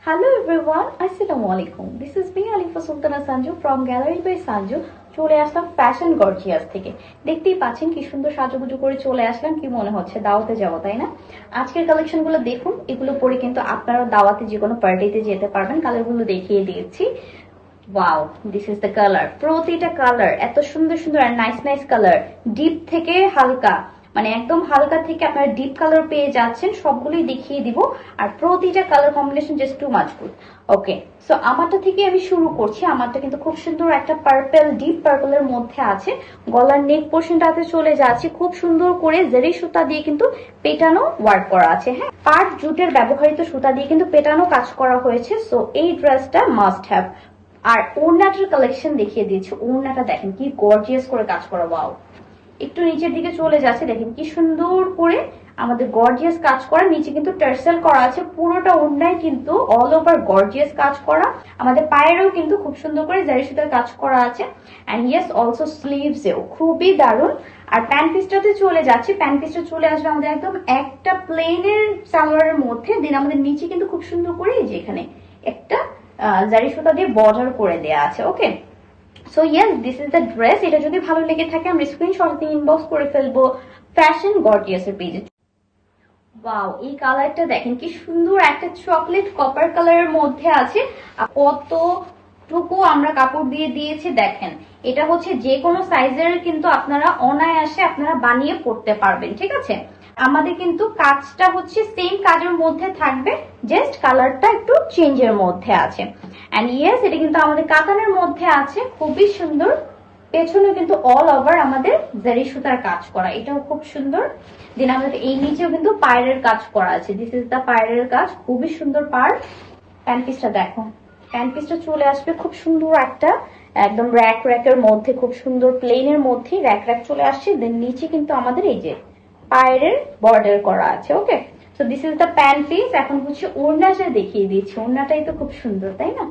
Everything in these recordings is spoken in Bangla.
Hello everyone, Assalamu alaikum. This is me Alifa Sultana Sanju from Gallery by Sanju. চলে আসলাম ফ্যাশন গর্জিয়াস থেকে। দেখতেই পাচ্ছেন কি সুন্দর সাজুগুজু করে চলে আসলাম, কি মনে হচ্ছে দাওয়াতে যাবো, তাই না? আজকের কালেকশন গুলো দেখুন, এগুলো পরে কিন্তু আপনারা দাওয়াতে যে কোনো পার্টিতে যেতে পারবেন। কালারগুলো দেখিয়ে দিয়েছি। Wow, this is the colour. প্রতিটা কালার এত সুন্দর সুন্দর আর নাইস নাইস কালার, ডিপ থেকে হালকা, মানে একদম হালকা থেকে আপনারা ডিপ কালার পেয়ে যাচ্ছেন। সবগুলোই দেখিয়ে দিব, আর প্রতিটা colour combination just too much good. Okay, so আমারটা থেকে আমি শুরু করছি। আমারটা কিন্তু খুব সুন্দর একটা পার্পল, ডিপ পার্পলের মধ্যে আছে। গলার নেক পোর্শনটাতে চলে যাচ্ছে, খুব সুন্দর করে জেরি সুতা দিয়ে কিন্তু পেটানো ওয়ার্ক করা আছে। হ্যাঁ, পার্ট জুটের ব্যবহৃত সুতা দিয়ে কিন্তু পেটানো কাজ করা হয়েছে। সো এই ড্রেসটা মাস্ট হ্যাভ। আর ওড়নাটার কালেকশন দেখিয়ে দিয়েছি। ওড়নাটা দেখেন কি গর্জিয়াস করে কাজ করা। ওয়াও, একটু নিচের দিকে চলে যাচ্ছে, দেখেন কি সুন্দর করে আমাদের গর্জিয়াস কাজ করা। নিচে কিন্তু টার্সেল করা আছে, পুরোটা ওড়নায় কিন্তু অল ওভার গর্জিয়াস কাজ করা। আমাদের পায়েরও কিন্তু খুব সুন্দর করে জারি সুতার কাজ করা আছে। এন্ড ইয়েস, অলসো স্লিভসেও খুবই দারুণ। আর প্যান্ট পিসটাতে চলে যাচ্ছে। প্যান্ট পিসটা চলে আসবে আমাদের একদম একটা প্লেনের সালোয়ারের মধ্যে। দেন আমাদের নিচে কিন্তু খুব সুন্দর করে এই যে এখানে একটা জারি সুতা দিয়ে বর্ডার করে দেয়া আছে। Okay, so yes, this is the dress. এটা যদি ভালো লেগে থাকে আমরা স্ক্রিনশট দিয়ে ইনবক্স করে ফেলবো ফ্যাশন গর্জিয়াস এর পেজে। ওয়াও, এই কালারটা দেখেন কি সুন্দর, একটা চকলেট কপার কালারের মধ্যে আছে। কতটুকু আমরা কাপড় দিয়ে দিয়েছি দেখেন। এটা হচ্ছে যে কোনো সাইজের কিন্তু আপনারা অনায়াসে আপনারা বানিয়ে পড়তে পারবেন। ঠিক আছে, আমাদের কিন্তু কাজটা হচ্ছে সেম কাজের মধ্যে থাকবে, জাস্ট কালারটা একটু চেঞ্জের মধ্যে আছে। এন্ড ইয়েস, এটা কিন্তু আমাদের কাতানের মধ্যে আছে, খুবই সুন্দর। পেছনে কিন্তু অল ওভার আমাদের জারি সুতার কাজ করা, এটাও খুব সুন্দর। দেন আমাদের এই নিচেও কিন্তু পায়ের কাজ করা আছে। দিস ইজ দা পায়ের কাজ, খুবই সুন্দর পাড়। প্যান্ট পিসটা দেখো, প্যান্ট পিসটা চলে আসবে খুব সুন্দর একটা একদম র্যাক র্যাকের মধ্যে, খুব সুন্দর প্লেনের মধ্যে র্যাক র্যাক চলে আসছে। দেন নিচে কিন্তু আমাদের এই যে পায়ের বর্ডার করা আছে। Okay, so this is the pant piece. এখন হচ্ছে ওড়নাটা দেখিয়ে দিচ্ছি। ওড়নাটাই তো খুব সুন্দর, তাই না?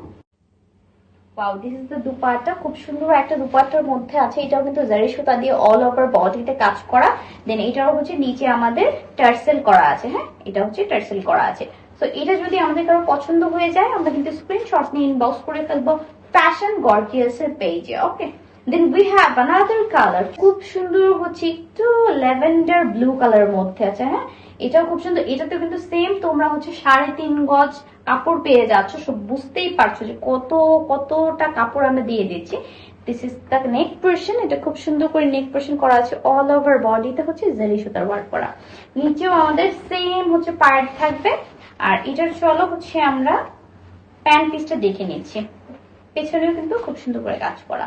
Wow, this is the dupatta. খুব সুন্দর একটা দুপাট্টার মধ্যে আছে। এটাও কিন্তু জারি সুতা দিয়ে অল ওভার বডিতে কাজ করা। দেন এটাও হচ্ছে নিচে আমাদের টার্সেল করা আছে। হ্যাঁ, এটা হচ্ছে টার্সেল করা আছে। সো এটা যদি আমাদের কারো পছন্দ হয়ে যায় আমরা কিন্তু স্ক্রিনশট নিয়ে ইনবক্স করে ফেলবো ফ্যাশন গর্জিয়াস এর পেজে। Okay, then we have another colour. খুব সুন্দর হচ্ছে একটু ল্যাভেন্ডার ব্লু কালারের মধ্যে আছে। হ্যাঁ, এটাও খুব সুন্দর। এটাতে কিন্তু সেম তোমরা হচ্ছে 3.5 গজ কাপড় পেয়ে যাচ্ছ। সব বুঝতেই পারছো যে কতটা কাপড় আমরা দিয়ে দিচ্ছি। This is the neck portion. এটা খুব সুন্দর করে নেক পোর্শন করা আছে। অল ওভার বডিতে হচ্ছে জারি সুতার ওয়ার্ক করা। নিচেও আমাদের সেম হচ্ছে পার্ট থাকবে। আর এটার চলো হচ্ছে আমরা প্যান্ট পিসটা দেখে নিচ্ছি। পেছনেও কিন্তু খুব সুন্দর করে কাজ করা।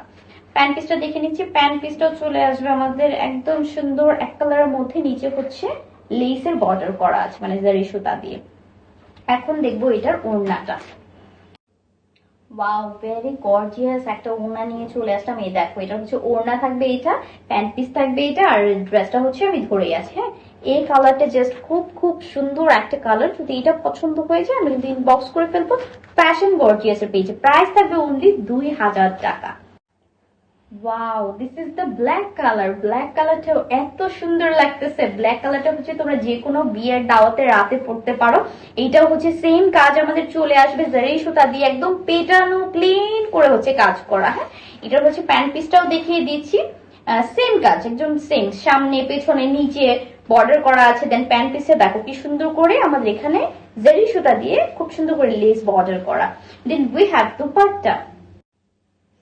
প্যান্ট পিসটা দেখে নিচ্ছি। প্যান্ট পিসটাও চলে আসবে আমাদের একদম সুন্দর এক কালারের মধ্যে। নিচে হচ্ছে লেসের বর্ডার করা আছে, মানে জারি সুতা দিয়ে। এখন দেখবো এটার ওড়নাটা। ওয়াও, ভেরি গর্জিয়াস একটা ওড়না নিয়ে চলে আসলাম। এই দেখো, এটা হচ্ছে ওড়না থাকবে, এটা প্যান্ট পিস থাকবে এটা, আর ড্রেসটা হচ্ছে আমি ধরেই আছি। হ্যাঁ, এই কালারটা জাস্ট খুব খুব সুন্দর একটা কালার। যদি এটা পছন্দ হয়ে যায় আমি কিন্তু ইনবক্স করে ফেলবো ফ্যাশন গর্জিয়াস এর পেজে। প্রাইস থাকবে অনলি 2000 টাকা। Wow, this is the black colour. Black কালারটাও এত সুন্দর লাগতেছে। ব্ল্যাক কালারটা হচ্ছে তোমরা যে কোনো বিয়ের দাওয়াতে রাতে পড়তে পারো। এইটাও হচ্ছে সেম কাজ আমাদের চলে আসবে জারি সুতা দিয়ে একদম পেটানো প্লেন করে হচ্ছে কাজ করা। হ্যাঁ, এটা হচ্ছে প্যান্ট পিসটাও দেখিয়ে দিচ্ছি। সেম কাজ, একদম সেম, সামনে পেছনে নিচে বর্ডার করা আছে। দেন প্যান্ট পিসে দেখো কি সুন্দর করে আমাদের এখানে জারি সুতা দিয়ে খুব সুন্দর করে লেস বর্ডার করা। Then we have dupatta.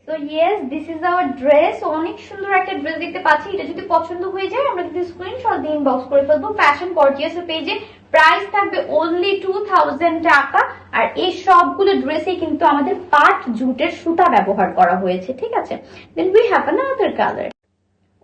তো yes, this is our dress. অনেক সুন্দর একটা ড্রেস দেখতে পাচ্ছি। এটা যদি পছন্দ হয়ে যায় আমরা কিন্তু স্ক্রিনশট দিয়ে ইনবক্স করে ফেলবো ফ্যাশন গর্জিয়াস এর পেজে। প্রাইস থাকবে অনলি 2000 টাকা। আর এই সবগুলো ড্রেসে কিন্তু আমাদের পাট জুটের সুতা ব্যবহার করা হয়েছে। ঠিক আছে, then we have another colour.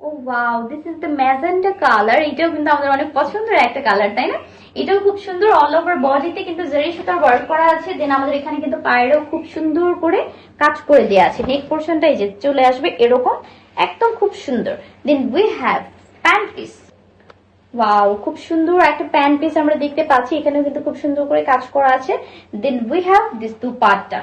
ও wow, this is the magenta colour. এটাও কিন্তু আমাদের অনেক পছন্দের একটা কালার, তাই না? এটাও খুব সুন্দর। অল ওভার বডিতে কিন্তু জারি সুতার ওয়ার্ক করা আছে। দেন আমাদের এখানে কিন্তু পায়েরও খুব সুন্দর করে কাজ করে দেওয়া আছে। নেক পোর্শনটা এই যে চলে আসবে এরকম, একদম খুব সুন্দর। Then we have pant piece. Wow, খুব সুন্দর একটা প্যান্ট পিস আমরা দেখতে পাচ্ছি। এখানেও কিন্তু খুব সুন্দর করে কাজ করা আছে। Then we have this dupatta.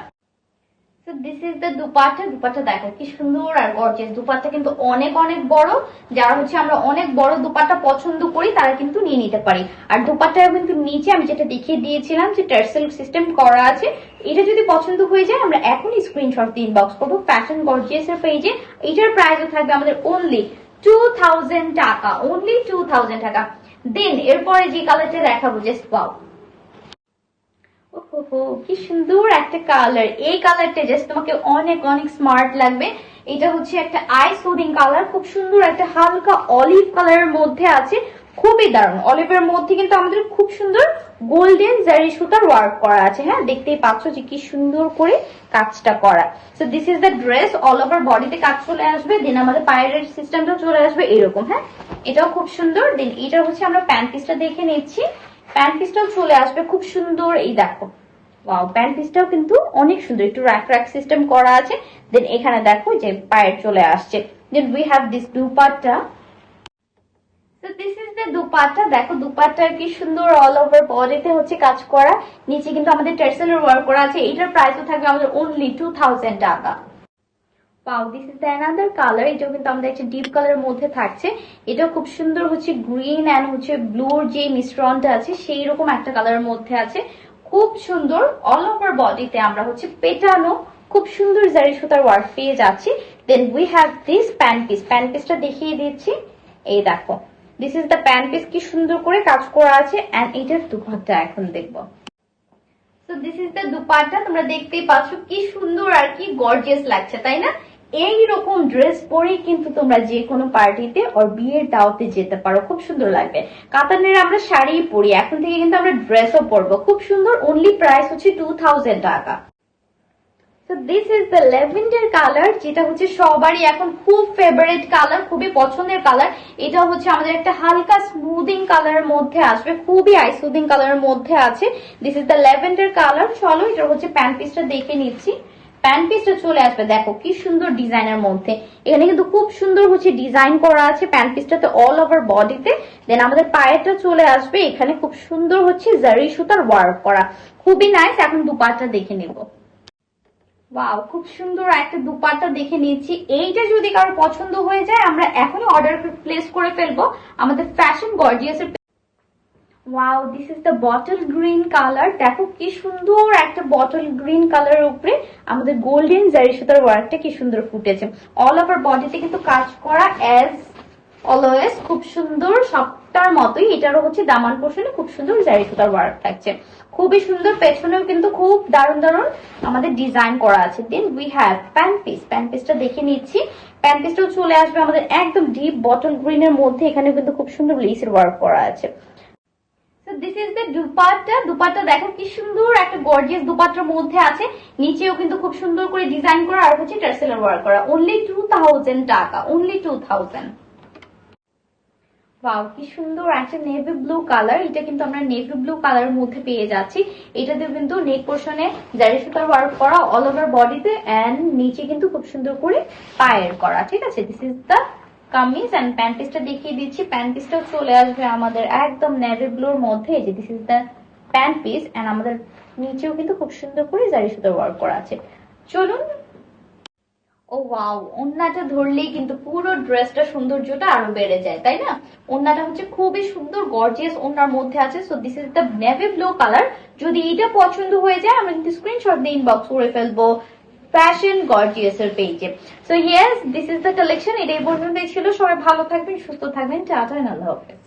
তো So this is the dupatta. Dupatta দেখো কি সুন্দর আর গর্জিয়াস। দুপাট্টা কিন্তু অনেক অনেক বড়, যারা হচ্ছে আমরা অনেক বড় দুপাট্টা পছন্দ করি তারা কিন্তু নিয়ে নিতে পারি। আর দুপাট্টা কিন্তু নিচে আমি যেটা দেখিয়ে দিয়েছিলাম যে টার্সেল সিস্টেম করা আছে, এটা যদি পছন্দ হয়ে যায় আমরা এখনই স্ক্রিনশট দিয়ে ইনবক্স করবো ফ্যাশন গর্জিয়াস এর পেজে। এটার প্রাইসও থাকবে আমাদের অনলি 2000 টাকা, অনলি 2000 টাকা। দেন এরপরে যে কালারটা দেখাবো, জাস্ট ওয়াও, ওহো কি সুন্দর একটা কালার। এই কালারটা জাস্ট তোমাকে অনেক অনেক স্মার্ট লাগবে। এটা হচ্ছে একটা আই সুদিং কালার, খুব সুন্দর একটা হালকা অলিভ কালারের মধ্যে আছে, খুবই দারুণ। অলিভের মধ্যে কিন্তু আমাদের খুব সুন্দর গোল্ডেন জারি সুতার ওয়ার্ক করা আছে। হ্যাঁ, দেখতেই পাচ্ছ যে কি সুন্দর করে কাজটা করা। So this is the dress, all over বডিতে কাজ চলে আসবে। দেন আমাদের পায়ের সিস্টেমটাও চলে আসবে এরকম। হ্যাঁ, এটাও খুব সুন্দর। দেন এটা হচ্ছে আমরা প্যান্ট পিসটা দেখে নিচ্ছি। প্যান্ট পিসটাও চলে আসবে খুব সুন্দর। এই দেখো, ওয়াও, প্যান্ট পিসটাও কিন্তু অনেক সুন্দর, একটু র্যাক র্যাক সিস্টেম করা আছে। দেন এখানে দেখো যে পায়ের চলে আসছে। Then we have this dupatta. So this is the dupatta. দেখো দুপাট্টা কি সুন্দর, অল ওভার বডিতে হচ্ছে কাজ করা, নিচে কিন্তু আমাদের টার্সেলের ওয়ার্ক করা আছে। এটার প্রাইসও থাকবে আমাদের অনলি 2000 টাকা। Wow, this is the another color। এটাও কিন্তু আমাদের একটা ডিপ কালারের মধ্যে থাকছে। এটাও খুব সুন্দর হচ্ছে গ্রিন এন্ড হচ্ছে ব্লুর যে মিশ্রণটা আছে সেই রকম একটা কালারের মধ্যে আছে, খুব সুন্দর। অল ওভার বডিতে আমরা হচ্ছে পেটানো খুব সুন্দর জারি সুতার ওয়ার্ক পেয়ে যাচ্ছি। Then we have this pant piece. Pant পিসটা দেখিয়ে দিচ্ছি। এই দেখো, this is the pant piece, কি সুন্দর করে কাজ করা আছে। এন্ড এটার দুপাট্টা এখন দেখবো। So this is the dupatta. তোমরা দেখতেই পাচ্ছ কি সুন্দর আর কি গর্জিয়াস লাগছে, তাই না? এইরকম ড্রেস পরেই কিন্তু তোমরা যে কোনো পার্টিতে ওর বিয়ের দাওয়াতে যেতে পারো, খুব সুন্দর লাগবে। কাতানের আমরা শাড়ি পরি, এখন থেকে কিন্তু আমরা ড্রেসও পরবো, খুব সুন্দর। অনলি প্রাইস হচ্ছে 2000 টাকা। So this is the lavender color, যেটা হচ্ছে সবারই এখন খুব ফেভারিট কালার, খুবই পছন্দের কালার। এটা হচ্ছে আমাদের একটা হালকা স্মুদিং কালারের মধ্যে আসবে, খুবই আই সুদিং কালারের মধ্যে আছে। This is the lavender colour. চলো এটা হচ্ছে প্যান্ট পিসটা দেখে নিচ্ছি। প্যান্ট পিসটা চলে আসবে, দেখো কি সুন্দর ডিজাইনের মধ্যে। এখানে কিন্তু খুব সুন্দর হচ্ছে ডিজাইন করা আছে প্যান্ট পিসটাতে অল ওভার বডিতে। দেন আমাদের পায়েটা চলে আসবে, এখানে খুব সুন্দর হচ্ছে জারি সুতার ওয়ার্ক করা, খুবই নাইস। এখন দুপাট্টা দেখে নেব। ওয়াও, খুব সুন্দর একটা দুপাট্টা দেখে নিচ্ছি। এইটা যদি কারো পছন্দ হয়ে যায় আমরা এখনই অর্ডার প্লেস করে ফেলবো আমাদের ফ্যাশন গর্জিয়াস এর। Wow, this is the bottle green colour. দেখো কি সুন্দর একটা বটল গ্রিন কালারের উপরে আমাদের গোল্ডেন জারি সুতার ওয়ার্কটা কি সুন্দর ফুটেছে। অল ওভার বডিতে কিন্তু কাজ করা অ্যাজ অলওয়েজ, খুব সুন্দর সবটার মতোই। এটারও হচ্ছে দামান পোর্শনে খুব সুন্দর জারি সুতার ওয়ার্ক থাকছে, খুবই সুন্দর। পেছনেও কিন্তু খুব দারুণ দারুণ আমাদের ডিজাইন করা আছে। Then we have pant piece. Pant পিসটা দেখে নিচ্ছি। প্যান্ট পিসটাও চলে আসবে আমাদের একদম ডিপ বটল গ্রিনের মধ্যে, এখানে কিন্তু খুব সুন্দর লেসের ওয়ার্ক করা আছে। This is the dupatta. Dupatta দেখো কি সুন্দর একটা গর্জিয়াস দুপাট্টার মধ্যে আছে, নিচেও কিন্তু খুব সুন্দর করে ডিজাইন করা আর হচ্ছে টার্সেলের ওয়ার্ক করা। অনলি 2000 টাকা, অনলি 2000। ওয়াও, কি সুন্দর একটা নেভি ব্লু কালার। এটা কিন্তু আমরা নেভি ব্লু কালারের মধ্যে পেয়ে যাচ্ছি। এটাতে কিন্তু নেক পোর্শনে জারি সুতার ওয়ার্ক করা অল ওভার বডিতে, এন্ড নিচে কিন্তু খুব সুন্দর করে পায়ের করা। ঠিক আছে, this is the kameez. And pant পিসটা দেখিয়ে দিচ্ছি। প্যান্ট পিসটাও চলে আসবে আমাদের একদম নেভি ব্লুর মধ্যে। এই যে this is the pant piece, and আমাদের নিচেও কিন্তু খুব সুন্দর করে জারি সুতার ওয়ার্ক করা আছে। চলুন। ও ওয়াও, ওন্নাটা ধরলেই কিন্তু পুরো ড্রেসটা সৌন্দর্যটা আরো বেড়ে যায়, তাই না? ওন্নাটা হচ্ছে খুবই সুন্দর গর্জিয়াস ওন্নার মধ্যে আছে। So this is the navy blue colour. যদি এটা পছন্দ হয়ে যায় আমরা কিন্তু স্ক্রিনশট দিয়ে ইনবক্স করে ফেলবো ফ্যাশন গর্জিয়াস এর পেজে। So yes, this is the collection. এটা এই পর্যন্তই ছিল। সবাই ভালো থাকবেন, সুস্থ থাকবেন। টাটা, আল্লাহ হাফেজ।